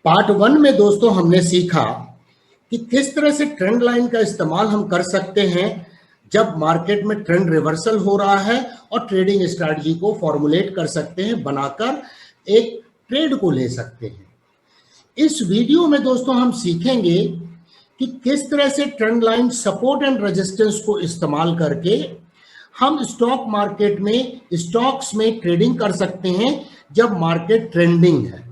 Part 1 में दोस्तों हमने सीखा कि किस तरह से ट्रेंड लाइन का इस्तेमाल हम कर सकते हैं जब मार्केट में ट्रेंड रिवर्सल हो रहा है और ट्रेडिंग स्ट्रैटेजी को फॉर्मुलेट कर सकते हैं, बनाकर एक ट्रेड को ले सकते हैं। इस वीडियो में दोस्तों हम सीखेंगे कि किस तरह से trend line support and resistance को इस्तेमाल करके हम स्टॉक मार्केट में स्टॉक्स में ट्रेडिंग कर सकते हैं जब मार्केट ट्रेंडिंग है।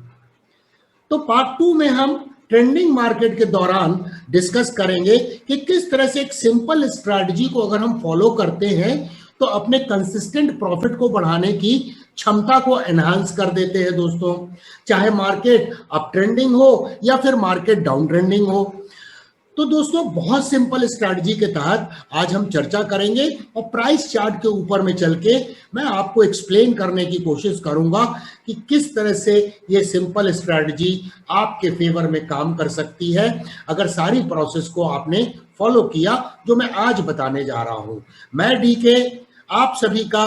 तो पार्ट 2 में हम ट्रेंडिंग मार्केट के दौरान डिस्कस करेंगे कि किस तरह से एक सिंपल स्ट्रैटेजी को अगर हम फॉलो करते हैं तो अपने कंसिस्टेंट प्रॉफिट को बढ़ाने की क्षमता को एनहांस कर देते हैं दोस्तों, चाहे मार्केट अप ट्रेंडिंग हो या फिर मार्केट डाउन ट्रेंडिंग हो। तो दोस्तों बहुत सिंपल स्ट्रैटेजी के तहत आज हम चर्चा करेंगे और प्राइस चार्ट के ऊपर में चल के मैं आपको एक्सप्लेन करने की कोशिश करूंगा कि किस तरह से ये सिंपल स्ट्रैटेजी आपके फेवर में काम कर सकती है अगर सारी प्रोसेस को आपने फॉलो किया जो मैं आज बताने जा रहा हूं। मैं डीके आप सभी का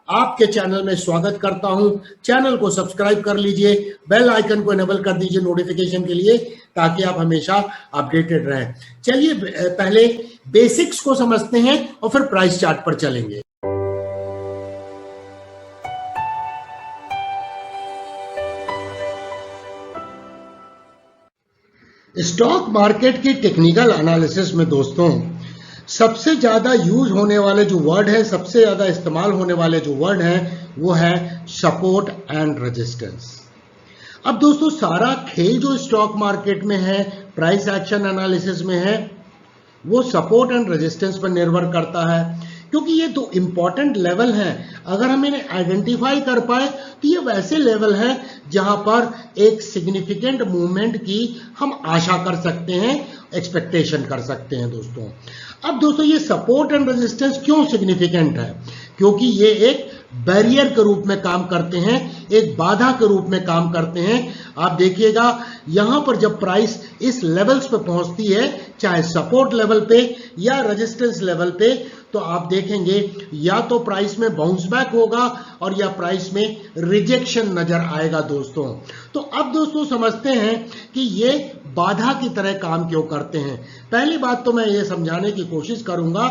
आपके चैनल में स्वागत करता हूं। चैनल को सब्सक्राइब कर लीजिए, बेल आइकन को इनेबल कर दीजिए नोटिफिकेशन के लिए, ताकि आप हमेशा अपडेटेड रहें। चलिए पहले बेसिक्स को समझते हैं और फिर प्राइस चार्ट पर चलेंगे। स्टॉक मार्केट की टेक्निकल एनालिसिस में दोस्तों सबसे ज्यादा यूज होने वाले जो वर्ड है, सबसे ज्यादा इस्तेमाल होने वाले जो वर्ड है वो है सपोर्ट एंड रेजिस्टेंस। अब दोस्तों सारा खेल जो स्टॉक मार्केट में है, प्राइस एक्शन एनालिसिस में है, वो सपोर्ट एंड रेजिस्टेंस पर निर्भर करता है, क्योंकि ये दो इंपॉर्टेंट लेवल हैं। अगर हम इन्हें आइडेंटिफाई कर पाए तो ये वैसे लेवल हैं जहां पर एक सिग्निफिकेंट मूवमेंट की हम आशा कर सकते हैं, एक्सपेक्टेशन कर सकते हैं दोस्तों। अब दोस्तों ये सपोर्ट एंड रेजिस्टेंस क्यों सिग्निफिकेंट है? क्योंकि ये एक बैरियर के रूप में काम करते हैं, एक बाधा के रूप में काम करते हैं। आप देखिएगा यहां पर जब प्राइस इस लेवल्स पे पहुंचती है, चाहे सपोर्ट लेवल पे या रेजिस्टेंस लेवल पे, तो आप देखेंगे या तो प्राइस में बाउंस बैक होगा और या प्राइस में रिजेक्शन नजर आएगा दोस्तों। तो अब दोस्तों समझते हैं कि ये बाधा की तरह काम क्यों करते हैं। पहली बात तो मैं ये समझाने की कोशिश करूंगा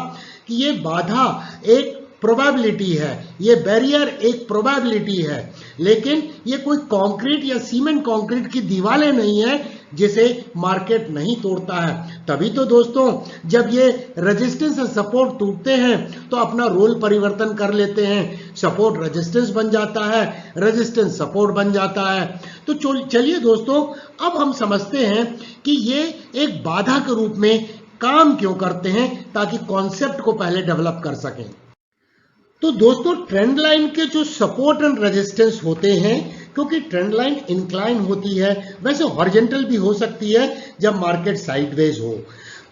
कि ये बाधा एक प्रोबेबिलिटी है, ये बैरियर एक प्रोबेबिलिटी है, लेकिन ये कोई कंक्रीट या सीमेंट कंक्रीट की दीवारें नहीं है जिसे मार्केट नहीं तोड़ता है। तभी तो दोस्तों जब ये रेजिस्टेंस और सपोर्ट टूटते हैं तो अपना रोल परिवर्तन कर लेते हैं, सपोर्ट रेजिस्टेंस बन जाता है, रेजिस्टेंस सपोर्ट बन जाता है। तो चलिए दोस्तों अब हम समझते हैं कि ये एक बाधा के रूप में काम क्यों करते हैं, ताकि कॉन्सेप्ट को पहले डेवलप कर सकें। तो दोस्तों ट्रेंड लाइन के जो सपोर्ट एंड रेजिस्टेंस होते हैं, क्योंकि ट्रेंड लाइन इंक्लाइन होती है, वैसे हॉरिजॉन्टल भी हो सकती है जब मार्केट साइडवेज हो,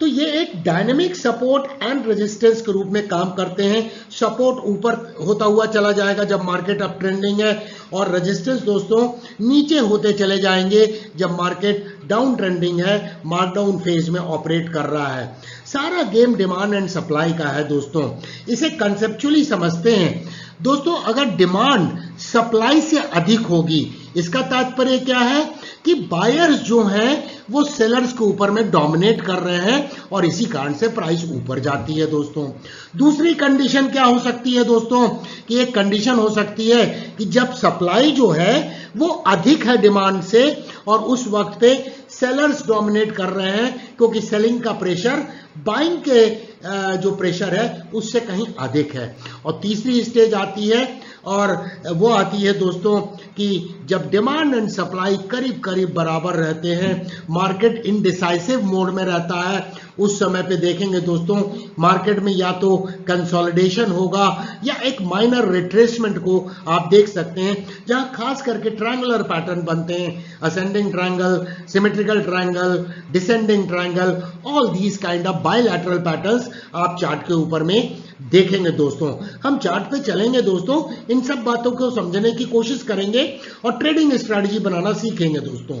तो ये एक डायनेमिक सपोर्ट एंड रेजिस्टेंस के रूप में काम करते हैं। सपोर्ट ऊपर होता हुआ चला जाएगा जब मार्केट अप ट्रेंडिंग है, और रेजिस्टेंस दोस्तों नीचे होते चले जाएंगे जब मार्केट डाउन ट्रेंडिंग है, मार्कडाउन फेज में ऑपरेट कर रहा है। सारा गेम डिमांड एंड सप्लाई का है दोस्तों। इसे कंसेप्चुअली समझते हैं दोस्तों। अगर डिमांड सप्लाई से अधिक होगी, इसका तात्पर्य क्या है कि बायर्स जो हैं वो सेलर्स के ऊपर में डोमिनेट कर रहे हैं और इसी कारण से प्राइस ऊपर जाती है दोस्तों। दूसरी कंडीशन क्या हो सकती है दोस्तों, कि एक कंडीशन हो सकती है कि जब सप्लाई जो है वो अधिक है डिमांड से और उस वक्त पे सेलर्स डोमिनेट कर रहे हैं, क्योंकि सेलिंग का प्रेशर बाइंग के जो प्रेशर है उससे कहीं अधिक है। और तीसरी स्टेज आती है और वो आती है दोस्तों कि जब डिमांड एंड सप्लाई करीब करीब बराबर रहते हैं, मार्केट इनडिसाइसिव मोड में रहता है, उस समय पे देखेंगे दोस्तों मार्केट में या तो कंसोलिडेशन होगा या एक माइनर रिट्रेसमेंट को आप देख सकते हैं, जहां खास करके ट्रायंगुलर पैटर्न बनते हैं, ascending triangle, symmetrical triangle, descending triangle, all these kind of bilateral patterns आप चार्ट के ऊपर में देखेंगे दोस्तों। हम चार्ट पे चलेंगे दोस्तों, इन सब बातों को समझने की कोशिश करेंगे और ट्रेडिंग स्ट्रैटेजी बनाना सीखेंगे दोस्तों।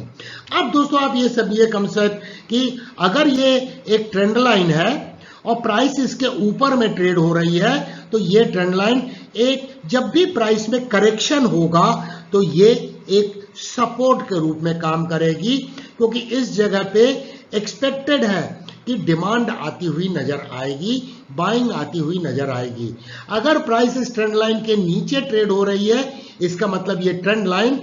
अब दोस्तों आप ये समझिए कंसेप्ट कि अगर ये एक ट्रेंड लाइन है और प्राइस इसके ऊपर में ट्रेड हो रही है, तो ये ट्रेंड लाइन एक जब भी प्राइस में करेक्शन होगा तो ये एक सपोर्ट के रूप में काम करेगी, क्योंकि इस जगह पे एक्सपेक्टेड है कि डिमांड आती हुई नजर आएगी, बाइंग आती हुई नजर आएगी। अगर प्राइस इस ट्रेंड लाइन के नीचे ट्रेड हो रही है, इसका मतलब ये ट्रेंड लाइन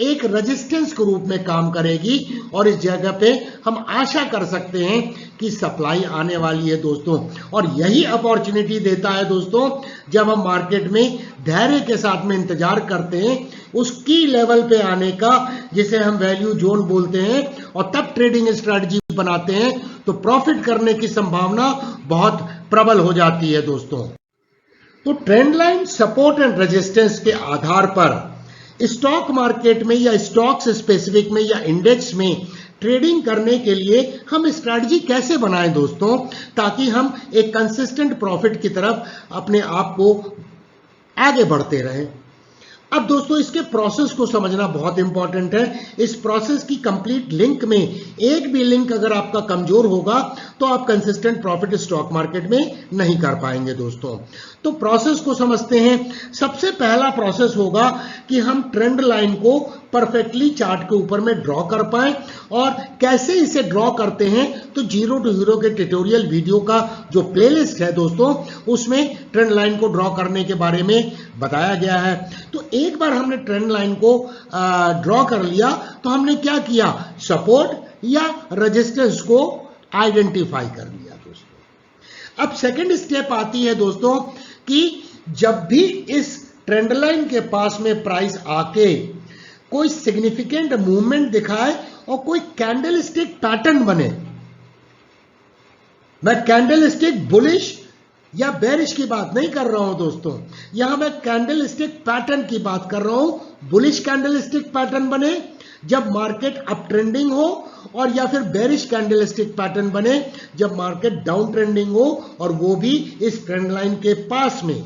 एक रेजिस्टेंस के रूप में काम करेगी और इस जगह पे हम आशा कर सकते हैं कि सप्लाई आने वाली है दोस्तों। और यही अपॉर्चुनिटी देता है दोस्तों, जब हम मार्केट में धैर्य के साथ में इंतजार करते हैं उसकी लेवल पे आने का, जिसे हम वैल्यू जोन बोलते हैं, और तब ट्रेडिंग स्ट्रेटजी बनाते हैं तो प्रॉफिट करने की संभावना बहुत प्रबल हो जाती है दोस्तों। तो trend line, support and resistance के आधार पर स्टॉक मार्केट में या स्टॉक्स स्पेसिफिक में या इंडेक्स में ट्रेडिंग करने के लिए हम स्ट्रैटेजी कैसे बनाएं दोस्तों, ताकि हम एक कंसिस्टेंट प्रॉफिट की तरफ अपने आप को आगे बढ़ते रहें। अब दोस्तों इसके प्रोसेस को समझना बहुत इंपॉर्टेंट है। इस प्रोसेस की कंप्लीट लिंक में एक भी लिंक अगर आपका कमजोर होगा तो आप कंसिस्टेंट प्रॉफिट स्टॉक मार्केट में नहीं कर पाएंगे दोस्तों। तो प्रोसेस को समझते हैं। सबसे पहला प्रोसेस होगा कि हम ट्रेंड लाइन को परफेक्टली चार्ट के ऊपर में ड्रॉ कर पाए। और कैसे इसे ड्रॉ करते हैं, तो जीरो टू हीरो के ट्यूटोरियल वीडियो का जो प्लेलिस्ट है दोस्तों, उसमें ट्रेंड लाइन को ड्रॉ करने के बारे में बताया गया है। तो एक बार हमने ट्रेंड लाइन को ड्रॉ कर लिया तो हमने क्या किया, सपोर्ट या रेजिस्टेंस को आइडेंटिफाई कर लिया दोस्तों। अब सेकंड स्टेप आती है दोस्तों कि जब भी इस ट्रेंड लाइन के पास में प्राइस आके कोई सिग्निफिकेंट मूवमेंट दिखाए और कोई कैंडलस्टिक पैटर्न बने, मैं कैंडलस्टिक बुलिश या बेरिश की बात नहीं कर रहा हूं दोस्तों, यहां मैं कैंडलस्टिक पैटर्न की बात कर रहा हूं। बुलिश कैंडलस्टिक पैटर्न बने जब मार्केट अप ट्रेंडिंग हो, और या फिर बेरिश कैंडलस्टिक पैटर्न बने जब मार्केट डाउन ट्रेंडिंग हो, और वो भी इस ट्रेंड लाइन के पास में।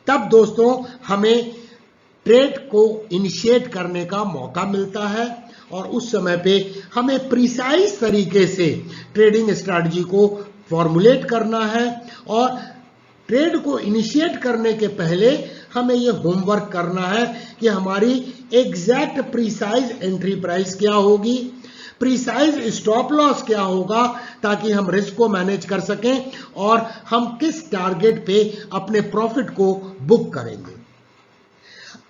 तब दोस्तों हमें ट्रेड को इनिशिएट करने का मौका मिलता है और उस समय पे हमें प्रिसाइज तरीके से ट्रेडिंग स्ट्रैटेजी को फॉर्मुलेट करना है। और ट्रेड को इनिशिएट करने के पहले हमें यह होमवर्क करना है कि हमारी एग्जैक्ट प्रिसाइज एंट्री प्राइस क्या होगी, प्रिसाइज स्टॉप लॉस क्या होगा, ताकि हम रिस्क को मैनेज कर सकें और हम किस टारगेट पे अपने प्रॉफिट को बुक करेंगे।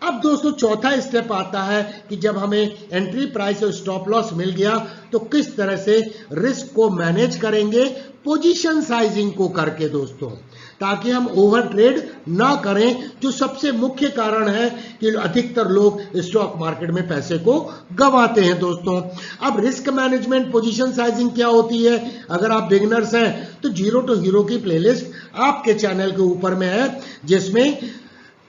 अब दोस्तों चौथा स्टेप आता है कि जब हमें एंट्री प्राइस और स्टॉप लॉस मिल गया तो किस तरह से रिस्क को मैनेज करेंगे, पोजीशन साइजिंग को करके दोस्तों, ताकि हम ओवर ट्रेड ना करें, जो सबसे मुख्य कारण है कि अधिकतर लोग स्टॉक मार्केट में पैसे को गंवाते हैं दोस्तों। अब रिस्क मैनेजमेंट, पोजीशन साइजिंग क्या होती है, अगर आप बिगिनर्स हैं तो जीरो टू हीरो की प्लेलिस्ट आपके चैनल के ऊपर में है, जिसमें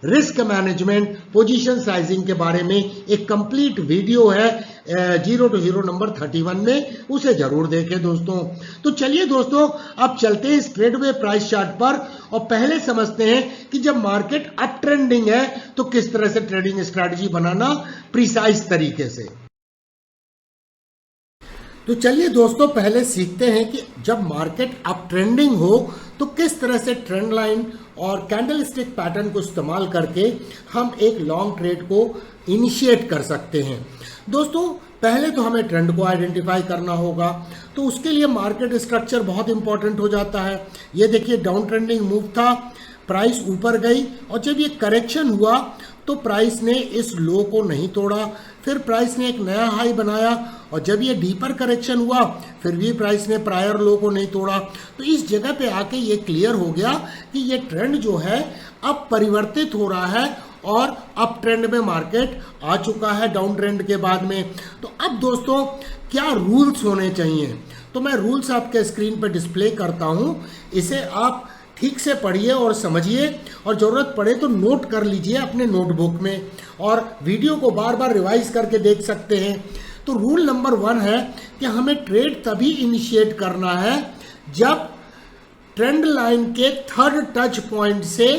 रिस्क मैनेजमेंट, पोजीशन साइजिंग के बारे में एक कंप्लीट वीडियो है जीरो टू हीरो नंबर 31 में, उसे जरूर देखें दोस्तों। तो चलिए दोस्तों अब चलते हैं इस ट्रेडवे प्राइस चार्ट पर और पहले समझते हैं कि जब मार्केट अप ट्रेंडिंग है तो किस तरह से ट्रेडिंग स्ट्रैटेजी बनाना प्रिसाइज तरीके से। तो चलिए दोस्तों पहले सीखते हैं कि जब मार्केट अप ट्रेंडिंग हो तो किस तरह से ट्रेंड लाइन और कैंडलस्टिक पैटर्न को इस्तेमाल करके हम एक लॉन्ग ट्रेड को इनिशिएट कर सकते हैं। दोस्तों पहले तो हमें ट्रेंड को आइडेंटिफाई करना होगा, तो उसके लिए मार्केट स्ट्रक्चर बहुत इंपॉर्टेंट हो जाता है। ये देखिए डाउन ट्रेंडिंग मूव था, प्राइस ऊपर गई और जब ये करेक्शन हुआ तो प्राइस ने इस लो को नहीं तोड़ा, फिर प्राइस ने एक नया हाई बनाया और जब ये डीपर करेक्शन हुआ फिर भी प्राइस ने प्रायर लो को नहीं तोड़ा। तो इस जगह पे आके ये क्लियर हो गया कि ये ट्रेंड जो है अब परिवर्तित हो रहा है और अप ट्रेंड में मार्केट आ चुका है डाउन ट्रेंड के बाद में। तो अब दोस्तों क्या रूल्स होने चाहिए, तो मैं रूल्स आपके स्क्रीन पर डिस्प्ले करता हूं, इसे आप ठीक से पढ़िए और समझिए और ज़रूरत पड़े तो नोट कर लीजिए अपने नोटबुक में और वीडियो को बार बार रिवाइज करके देख सकते हैं। तो रूल नंबर 1 है कि हमें ट्रेड तभी इनिशिएट करना है जब ट्रेंड लाइन के थर्ड टच पॉइंट से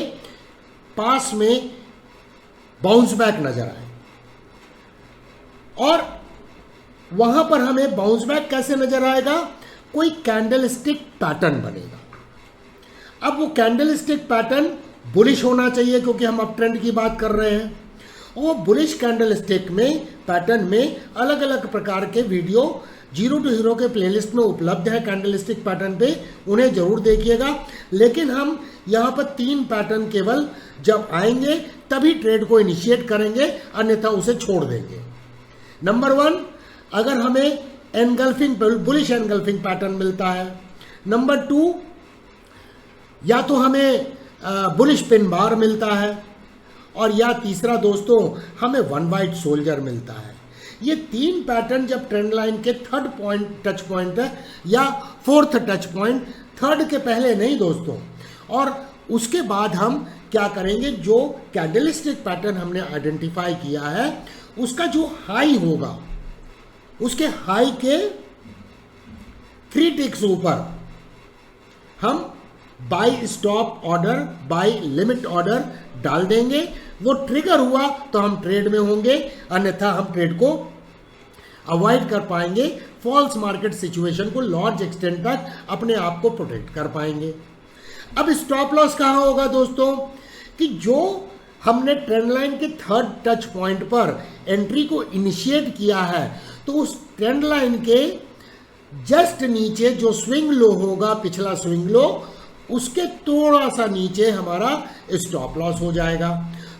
पास में बाउंस बैक नजर आए। और वहां पर हमें बाउंस बैक कैसे नजर आएगा, कोई कैंडलस्टिक पैटर्न बनेगा। अब वो कैंडलस्टिक पैटर्न बुलिश होना चाहिए क्योंकि हम अप ट्रेंड की बात कर रहे हैं, वो बुलिश कैंडल स्टिक में पैटर्न में अलग अलग प्रकार के वीडियो जीरो टू हीरो के प्लेलिस्ट में उपलब्ध है कैंडल स्टिक पैटर्न पे, उन्हें जरूर देखिएगा। लेकिन हम यहाँ पर 3 पैटर्न केवल जब आएंगे तभी ट्रेड को इनिशिएट करेंगे, अन्यथा उसे छोड़ देंगे। नंबर 1, अगर हमें एनगल्फिंग बुलिश एनगल्फिंग पैटर्न मिलता है। नंबर 2, या तो हमें बुलिश पिन बार मिलता है, और या तीसरा दोस्तों हमें वन वाइट सोल्जर मिलता है। ये 3 पैटर्न जब ट्रेंड लाइन के थर्ड पॉइंट टच पॉइंट है या फोर्थ टच पॉइंट, थर्ड के पहले नहीं दोस्तों, और उसके बाद हम क्या करेंगे, जो कैंडलस्टिक पैटर्न हमने आइडेंटिफाई किया है उसका जो हाई होगा, उसके हाई के 3 टिक्स ऊपर हम by stop order, by limit order डाल देंगे। वो ट्रिगर हुआ तो हम ट्रेड में होंगे, अन्यथा हम ट्रेड को अवॉइड कर पाएंगे, फॉल्स मार्केट सिचुएशन को लार्ज एक्सटेंट तक अपने आप को प्रोटेक्ट कर पाएंगे। अब स्टॉप लॉस कहाँ होगा दोस्तों, कि जो हमने ट्रेंड लाइन के थर्ड टच पॉइंट पर एंट्री को इनिशिएट किया है, तो उस ट्रेंड लाइन के जस्ट नीचे जो स्विंग लो होगा, पिछला स्विंग लो, उसके थोड़ा सा नीचे हमारा स्टॉप लॉस हो जाएगा।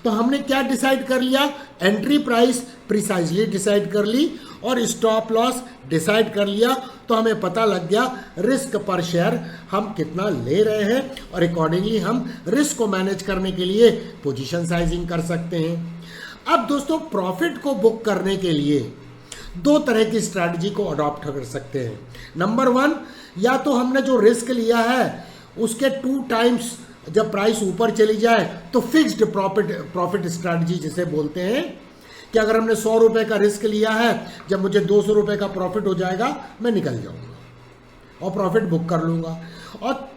तो हमने क्या डिसाइड कर लिया, एंट्री प्राइस प्रिसाइजली डिसाइड कर ली और स्टॉप लॉस डिसाइड कर लिया। तो हमें पता लग गया रिस्क पर शेयर हम कितना ले रहे हैं, और अकॉर्डिंगली हम रिस्क को मैनेज करने के लिए पोजीशन साइजिंग कर सकते हैं। अब दोस्तों प्रॉफिट को बुक करने के लिए 2 तरह की स्ट्रैटेजी को अडॉप्ट कर सकते हैं। नंबर 1, या तो हमने जो रिस्क लिया है उसके 2 टाइम्स जब प्राइस ऊपर चली जाए तो फिक्स्ड प्रॉफिट स्ट्रैटेजी जिसे बोलते हैं, कि अगर हमने 100 रुपए का रिस्क लिया है, जब मुझे 200 रुपए का प्रॉफिट हो जाएगा मैं निकल जाऊंगा और प्रॉफिट बुक कर लूंगा। और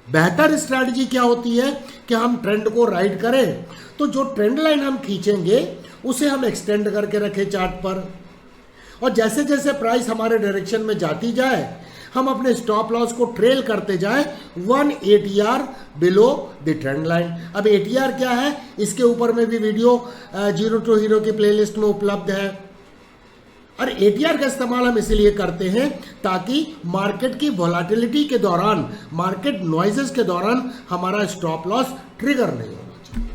बेहतर स्ट्रैटेजी क्या होती है कि हम ट्रेंड को राइड करें, तो जो ट्रेंड लाइन हम खींचेंगे उसे हम एक्सटेंड करके रखें चार्ट पर, और जैसे जैसे प्राइस हमारे डायरेक्शन में जाती जाए हम अपने स्टॉप लॉस को ट्रेल करते जाएं 1 ATR below the trend line. अब ATR क्या है, इसके ऊपर में भी वीडियो जीरो टू हीरो की प्लेलिस्ट में उपलब्ध है। और ATR का इस्तेमाल हम इसलिए करते हैं ताकि मार्केट की वोलेटिलिटी के दौरान, मार्केट नॉइजेस के दौरान हमारा स्टॉप लॉस ट्रिगर नहीं होना चाहिए।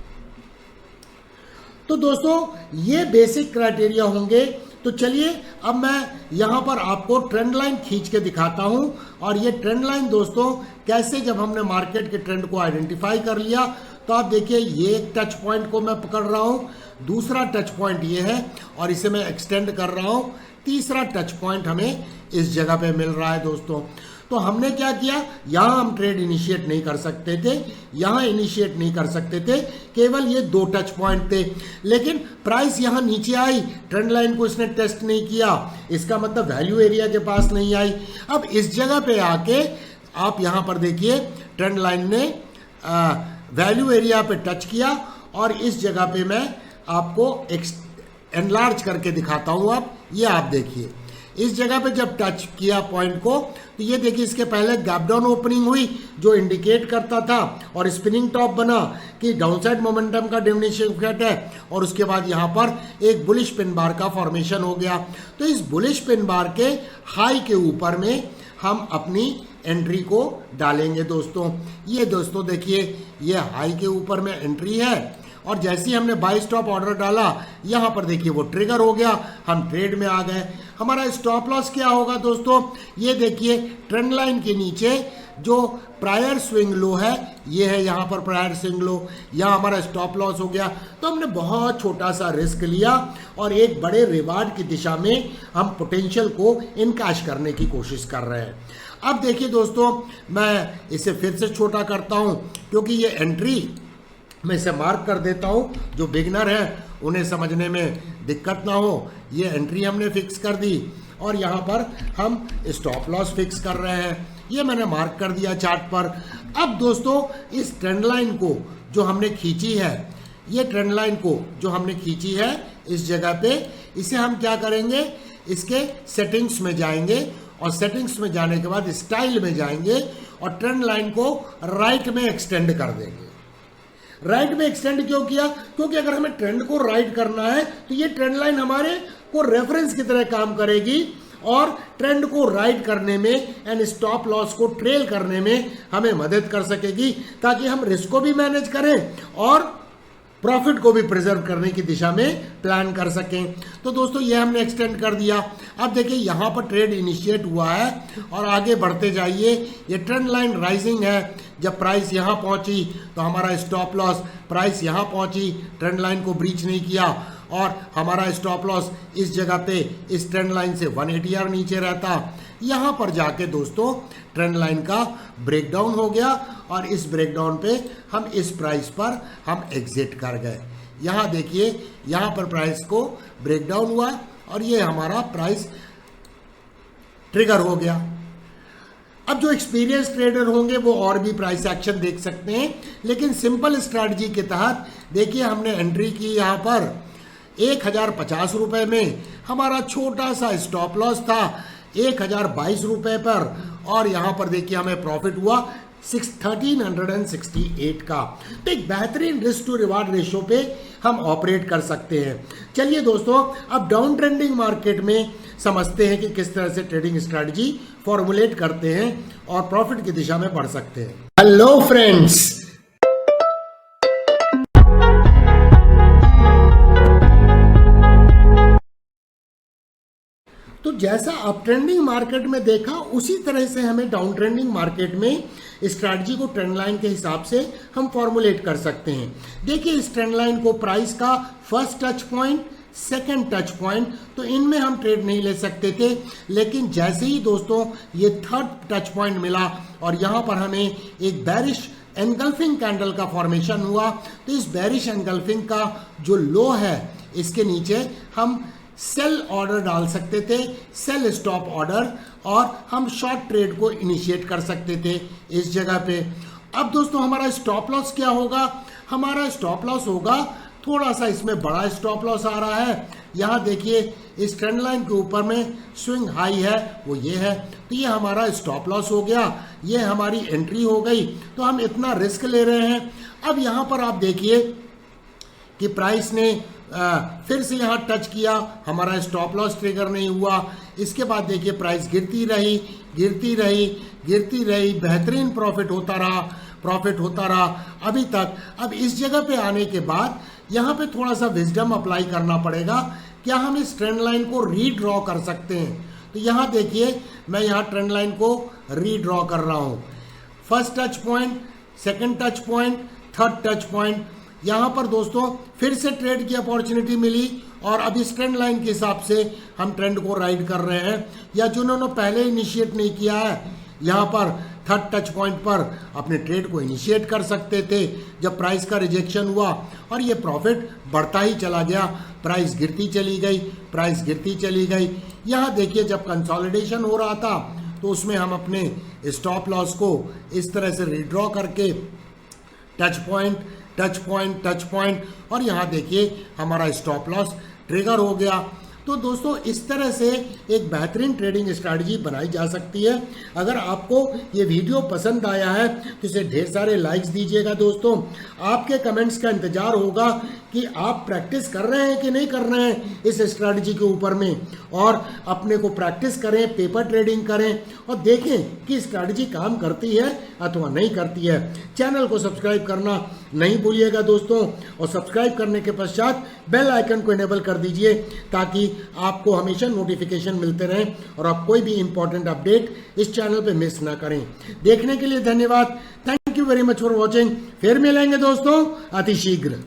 तो दोस्तों ये बेसिक क्राइटेरिया होंगे। तो चलिए अब मैं यहाँ पर आपको ट्रेंड लाइन खींच के दिखाता हूँ, और ये ट्रेंड लाइन दोस्तों कैसे, जब हमने मार्केट के ट्रेंड को आइडेंटिफाई कर लिया, तो आप देखिए ये एक टच पॉइंट को मैं पकड़ रहा हूँ, दूसरा टच पॉइंट ये है और इसे मैं एक्सटेंड कर रहा हूँ, तीसरा टच पॉइंट हमें इस जगह पे मिल रहा है दोस्तों। तो हमने क्या किया, यहाँ हम ट्रेड इनिशिएट नहीं कर सकते थे, यहाँ इनिशिएट नहीं कर सकते थे, केवल ये 2 टच पॉइंट थे। लेकिन प्राइस यहाँ नीचे आई, ट्रेंड लाइन को इसने टेस्ट नहीं किया, इसका मतलब वैल्यू एरिया के पास नहीं आई। अब इस जगह पे आके आप यहाँ पर देखिए ट्रेंड लाइन ने वैल्यू एरिया पे टच किया, और इस जगह पे मैं आपको एनलार्ज करके दिखाता हूँ। आप देखिए इस जगह पे जब टच किया पॉइंट को, तो ये देखिए इसके पहले गैप डाउन ओपनिंग हुई जो इंडिकेट करता था, और स्पिनिंग टॉप बना कि डाउनसाइड मोमेंटम का डिमिनिशिंग है, और उसके बाद यहाँ पर एक बुलिश पिन बार का फॉर्मेशन हो गया। तो इस बुलिश पिन बार के हाई के ऊपर में हम अपनी एंट्री को डालेंगे दोस्तों। ये दोस्तों देखिए ये हाई के ऊपर में एंट्री है, और जैसे ही हमने बाई स्टॉप ऑर्डर डाला, यहाँ पर देखिए वो ट्रिगर हो गया, हम ट्रेड में आ गए। हमारा स्टॉप लॉस क्या होगा दोस्तों, ये देखिए ट्रेंड लाइन के नीचे जो प्रायर स्विंग लो है, ये है यहाँ पर प्रायर स्विंग लो, यहाँ हमारा स्टॉप लॉस हो गया। तो हमने बहुत छोटा सा रिस्क लिया और एक बड़े रिवार्ड की दिशा में हम पोटेंशियल को इनकैश करने की कोशिश कर रहे हैं। अब देखिए दोस्तों मैं इसे फिर से छोटा करता हूँ, क्योंकि ये एंट्री मैं इसे मार्क कर देता हूँ, जो बिगनर है उन्हें समझने में दिक्कत ना हो। ये एंट्री हमने फिक्स कर दी, और यहाँ पर हम स्टॉप लॉस फिक्स कर रहे हैं, ये मैंने मार्क कर दिया चार्ट पर। अब दोस्तों इस ट्रेंड लाइन को जो हमने खींची है, ये ट्रेंड लाइन को जो हमने खींची है इस जगह पे, इसे हम क्या करेंगे, इसके सेटिंग्स में जाएंगे, और सेटिंग्स में जाने के बाद स्टाइल में जाएंगे और ट्रेंड लाइन को राइट में एक्सटेंड कर देंगे। राइट में एक्सटेंड क्यों किया? क्योंकि अगर हमें ट्रेंड को राइट करना है तो ये ट्रेंड लाइन हमारे को रेफरेंस की तरह काम करेगी और ट्रेंड को राइट करने में एंड स्टॉप लॉस को ट्रेल करने में हमें मदद कर सकेगी, ताकि हम रिस्क को भी मैनेज करें और प्रॉफिट को भी प्रिजर्व करने की दिशा में प्लान कर सकें। तो दोस्तों ये हमने एक्सटेंड कर दिया। अब देखिए यहाँ पर ट्रेड इनिशिएट हुआ है और आगे बढ़ते जाइए। ये ट्रेंड लाइन राइजिंग है। जब प्राइस यहाँ पहुंची तो हमारा स्टॉप लॉस, प्राइस यहाँ पहुंची, ट्रेंड लाइन को ब्रीच नहीं किया और हमारा स्टॉप लॉस इस जगह पे इस ट्रेंड लाइन से 180 आर नीचे रहता। यहाँ पर जाके दोस्तों ट्रेंड लाइन का ब्रेकडाउन हो गया और इस ब्रेकडाउन पे हम इस प्राइस पर हम एग्जिट कर गए। यहाँ देखिए, यहाँ पर प्राइस को ब्रेकडाउन हुआ और ये हमारा प्राइस ट्रिगर हो गया। अब जो एक्सपीरियंस ट्रेडर होंगे वो और भी प्राइस एक्शन देख सकते हैं, लेकिन सिंपल स्ट्रैटेजी के तहत देखिए हमने एंट्री की यहाँ पर 1050 रुपये में। हमारा छोटा सा स्टॉप लॉस था 1022 रुपये पर और यहाँ पर देखिए हमें प्रॉफिट हुआ 1368 का। तो एक बेहतरीन रिस्क टू रिवार्ड रेशियो पे हम ऑपरेट कर सकते हैं। चलिए दोस्तों अब डाउन ट्रेंडिंग मार्केट में समझते हैं कि किस तरह से ट्रेडिंग स्ट्रैटेजी फॉर्मुलेट करते हैं और प्रॉफिट की दिशा में बढ़ सकते हैं। हेलो फ्रेंड्स, तो जैसा अप ट्रेंडिंग मार्केट में देखा उसी तरह से हमें डाउन ट्रेंडिंग मार्केट में स्ट्रैटेजी को ट्रेंड लाइन के हिसाब से हम फॉर्मुलेट कर सकते हैं। देखिए इस ट्रेंड लाइन को प्राइस का first touch point, second touch point, तो इनमें हम ट्रेड नहीं ले सकते थे, लेकिन जैसे ही दोस्तों ये थर्ड टच पॉइंट मिला और यहाँ पर हमें एक बेरिश एनगल्फिंग कैंडल का फॉर्मेशन हुआ, तो इस बेरिश एनगल्फिंग का जो लो है इसके नीचे हम सेल ऑर्डर डाल सकते थे, सेल स्टॉप ऑर्डर, और हम शॉर्ट ट्रेड को इनिशिएट कर सकते थे इस जगह पे। अब दोस्तों हमारा स्टॉप लॉस क्या होगा? हमारा स्टॉप लॉस होगा थोड़ा सा इसमें बड़ा स्टॉप लॉस आ रहा है। यहाँ देखिए इस ट्रेंड लाइन के ऊपर में स्विंग हाई है वो ये है, तो ये हमारा स्टॉप लॉस हो गया, ये हमारी एंट्री हो गई। तो हम इतना रिस्क ले रहे हैं। अब यहाँ पर आप देखिए कि प्राइस ने फिर से यहाँ टच किया, हमारा स्टॉप लॉस ट्रिगर नहीं हुआ। इसके बाद देखिए प्राइस गिरती रही, गिरती रही, गिरती रही, बेहतरीन प्रॉफिट होता रहा, प्रॉफिट होता रहा अभी तक। अब इस जगह पे आने के बाद यहाँ पे थोड़ा सा विजडम अप्लाई करना पड़ेगा। क्या हम इस ट्रेंड लाइन को रीड्रॉ कर सकते हैं? तो यहाँ देखिए मैं यहाँ ट्रेंड लाइन को रीड्रॉ कर रहा हूँ। First touch point, second touch point, third touch point, यहाँ पर दोस्तों फिर से ट्रेड की अपॉर्चुनिटी मिली और अब इस ट्रेंड लाइन के हिसाब से हम ट्रेंड को राइड कर रहे हैं। या जिन्होंने पहले इनिशिएट नहीं किया है, यहाँ पर थर्ड टच पॉइंट पर अपने ट्रेड को इनिशिएट कर सकते थे जब प्राइस का रिजेक्शन हुआ और ये प्रॉफिट बढ़ता ही चला गया, प्राइस गिरती चली गई, प्राइस गिरती चली गई। यहाँ देखिए जब कंसोलिडेशन हो रहा था तो उसमें हम अपने स्टॉप लॉस को इस तरह से रीड्रॉ करके touch point, touch point, touch point, और यहाँ देखिए हमारा स्टॉप लॉस ट्रिगर हो गया। तो दोस्तों इस तरह से एक बेहतरीन ट्रेडिंग स्ट्रैटेजी बनाई जा सकती है। अगर आपको ये वीडियो पसंद आया है तो इसे ढेर सारे लाइक्स दीजिएगा। दोस्तों आपके कमेंट्स का इंतजार होगा कि आप प्रैक्टिस कर रहे हैं कि नहीं कर रहे हैं इस स्ट्रैटेजी के ऊपर में, और अपने को प्रैक्टिस करें, पेपर ट्रेडिंग करें और देखें कि स्ट्रैटेजी काम करती है अथवा नहीं करती है। चैनल को सब्सक्राइब करना नहीं भूलिएगा दोस्तों, और सब्सक्राइब करने के पश्चात बेल आइकन को इनेबल कर दीजिए ताकि आपको हमेशा नोटिफिकेशन मिलते रहें और आप कोई भी इंपॉर्टेंट अपडेट इस चैनल पे मिस ना करें। देखने के लिए धन्यवाद। Thank you very much for watching. फिर मिलेंगे दोस्तों अति शीघ्र।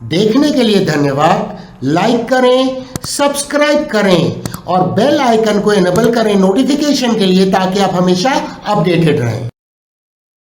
देखने के लिए धन्यवाद। लाइक करें, सब्सक्राइब करें और बेल आइकन को इनेबल करें नोटिफिकेशन के लिए ताकि आप हमेशा अपडेटेड रहें।